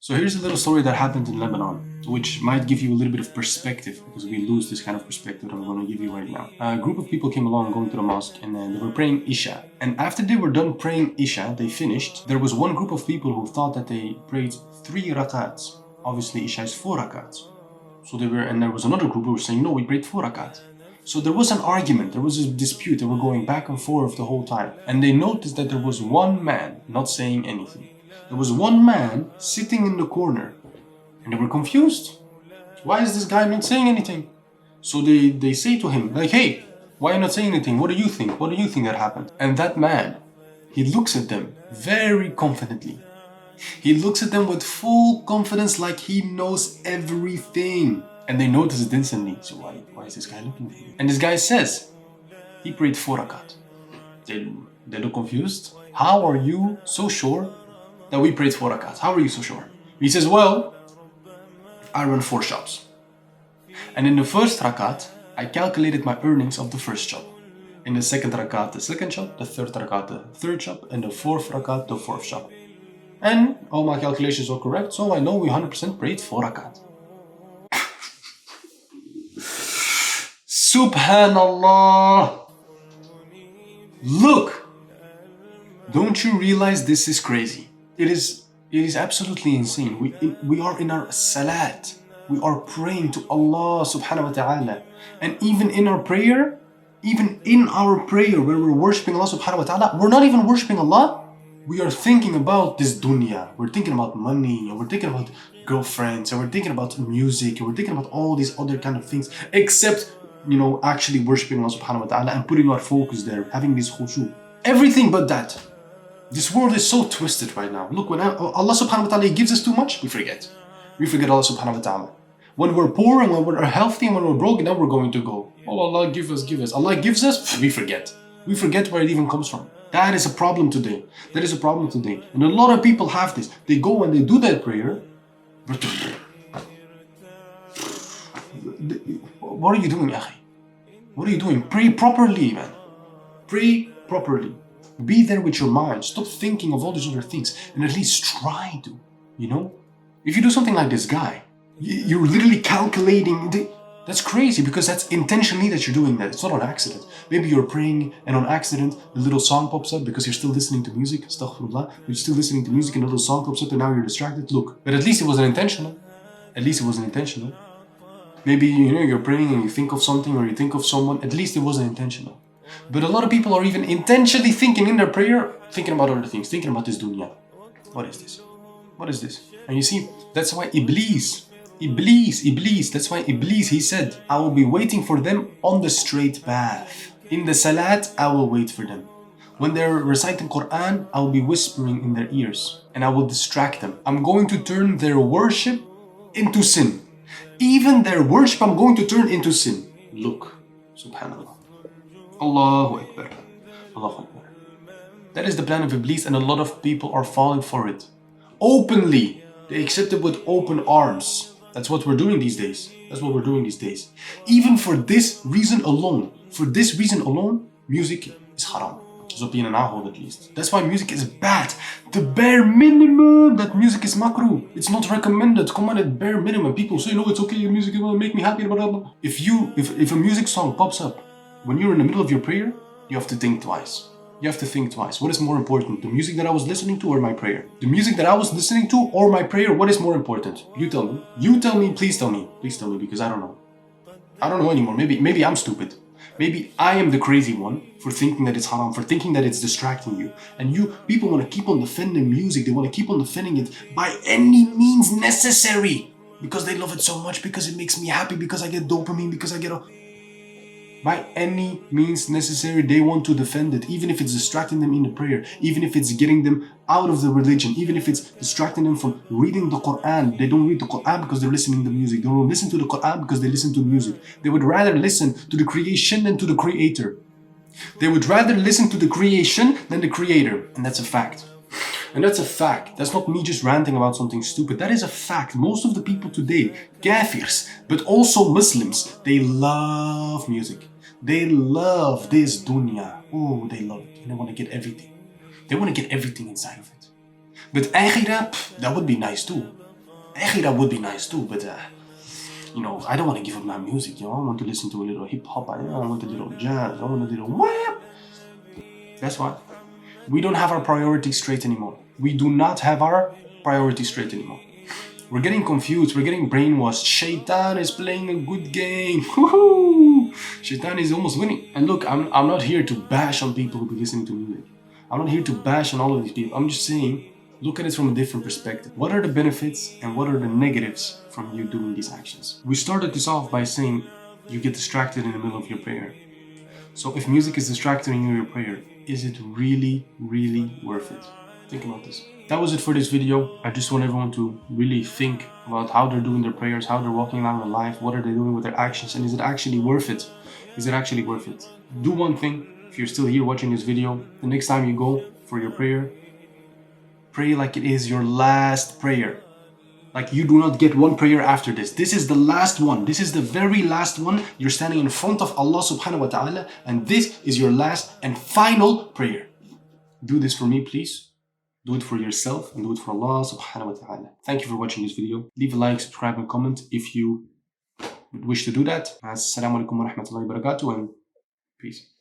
So here's a little story that happened in Lebanon, which might give you a little bit of perspective, because we lose this kind of perspective that I'm going to give you right now. A group of people came along going to the mosque, and they were praying Isha. And after they were done praying Isha, they finished. There was one group of people who thought that they prayed 3 rakats. Obviously Isha is 4 rakats. So and there was another group who were saying, no, we prayed 4 rakats. So there was an argument, there was a dispute, they were going back and forth the whole time. And they noticed that there was one man not saying anything. There was one man sitting in the corner, and they were confused. Why is this guy not saying anything? So they say to him, like, hey, why are you not saying anything? What do you think? What do you think that happened? And that man, he looks at them very confidently. He looks at them with full confidence, like he knows everything. And they notice it instantly. So why is this guy looking at him? And this guy says, he prayed 4 rakat. They look confused. How are you so sure that we prayed 4 rakat? How are you so sure? He says, well, I run 4 shops. And in the first rakat, I calculated my earnings of the first shop. In the second rakat, the second shop, the third rakat, the third shop, and the fourth rakat, the fourth shop. And all my calculations are correct, so I know we 100% prayed 4 rakat. Subhanallah. Look, don't you realize this is crazy? It is absolutely insane. We are in our salat. We are praying to Allah subhanahu wa ta'ala. And even in our prayer where we're worshipping Allah subhanahu wa ta'ala, we're not even worshipping Allah. We are thinking about this dunya. We're thinking about money, and we're thinking about girlfriends, and we're thinking about music, and we're thinking about all these other kind of things, except, actually worshipping Allah subhanahu wa ta'ala and putting our focus there, having this khushu. Everything but that. This world is so twisted right now. Look, when Allah subhanahu wa ta'ala gives us too much, we forget. We forget Allah subhanahu wa ta'ala. When we're poor and when we're healthy and when we're broke, then we're going to go, oh, Allah give us. Allah gives us, we forget. We forget where it even comes from. That is a problem today. And a lot of people have this. They go and they do that prayer. What are you doing, akhi? What are you doing? Pray properly, man. Pray properly. Be there with your mind. Stop thinking of all these other things and at least try to, If you do something like this guy, you're literally calculating. That's crazy, because that's intentionally that you're doing that. It's not on accident. Maybe you're praying and on accident a little song pops up because you're still listening to music. Astaghfirullah. You're still listening to music and a little song pops up and now you're distracted. Look, but at least it wasn't intentional. Maybe, you're praying and you think of something or you think of someone. At least it wasn't intentional. But a lot of people are even intentionally thinking in their prayer, thinking about other things, thinking about this dunya. What is this? And you see, that's why Iblis, that's why Iblis, he said, I will be waiting for them on the straight path. In the salat, I will wait for them. When they're reciting Quran, I will be whispering in their ears and I will distract them. I'm going to turn their worship into sin. Even their worship, I'm going to turn into sin. Look, subhanallah. Allahu Akbar. Allahu Akbar. That is the plan of Iblis, and a lot of people are falling for it. Openly. They accept it with open arms. That's what we're doing these days. Even for this reason alone, music is haram. Zopien en aanhouden at least. That's why music is bad. The bare minimum that music is makruh. It's not recommended. Come on, at bare minimum. People say, no, it's okay, music will make me happy. Blah, blah, blah. If a music song pops up when you're in the middle of your prayer, you have to think twice. What is more important? The music that I was listening to or my prayer? The music that I was listening to or my prayer? What is more important? You tell me. Please tell me, because I don't know. I don't know anymore. Maybe I'm stupid. Maybe I am the crazy one for thinking that it's haram, for thinking that it's distracting you. And people want to keep on defending music. They want to keep on defending it by any means necessary. Because they love it so much, because it makes me happy, because I get dopamine, because I get by any means necessary, they want to defend it, even if it's distracting them in the prayer, even if it's getting them out of the religion, even if it's distracting them from reading the Quran. They don't read the Quran because they're listening to music. They don't listen to the Quran because they listen to music. They would rather listen to the creation than to the creator. They would rather listen to the creation than the creator. And that's a fact. That's not me just ranting about something stupid. That is a fact. Most of the people today, kafirs, but also Muslims, they love music. They love this dunya. Oh, they love it. They want to get everything. They want to get everything inside of it. But akhirah, that would be nice too. That would be nice too, but I don't want to give up my music, I want to listen to a little hip hop, I want a little jazz, I want a little whap. That's why we don't have our priorities straight anymore. We do not have our priorities straight anymore. We're getting confused, we're getting brainwashed. Shaitan is playing a good game. Woohoo! Shaitan is almost winning. And look, I'm not here to bash on people who be listening to music. I'm not here to bash on all of these people. I'm just saying, look at it from a different perspective. What are the benefits and what are the negatives from you doing these actions? We started this off by saying you get distracted in the middle of your prayer. So if music is distracting you in your prayer, is it really, really worth it? Think about this. That was it for this video. I just want everyone to really think about how they're doing their prayers, how they're walking around their life, what are they doing with their actions, and is it actually worth it? Is it actually worth it? Do one thing. If you're still here watching this video, the next time you go for your prayer, pray like it is your last prayer. Like you do not get one prayer after this. This is the last one. This is the very last one. You're standing in front of Allah subhanahu wa ta'ala, and this is your last and final prayer. Do this for me, please. Do it for yourself and do it for Allah subhanahu wa ta'ala. Thank you for watching this video. Leave a like, subscribe, and comment if you wish to do that. Assalamu alaikum wa rahmatullahi wa barakatuh, and peace.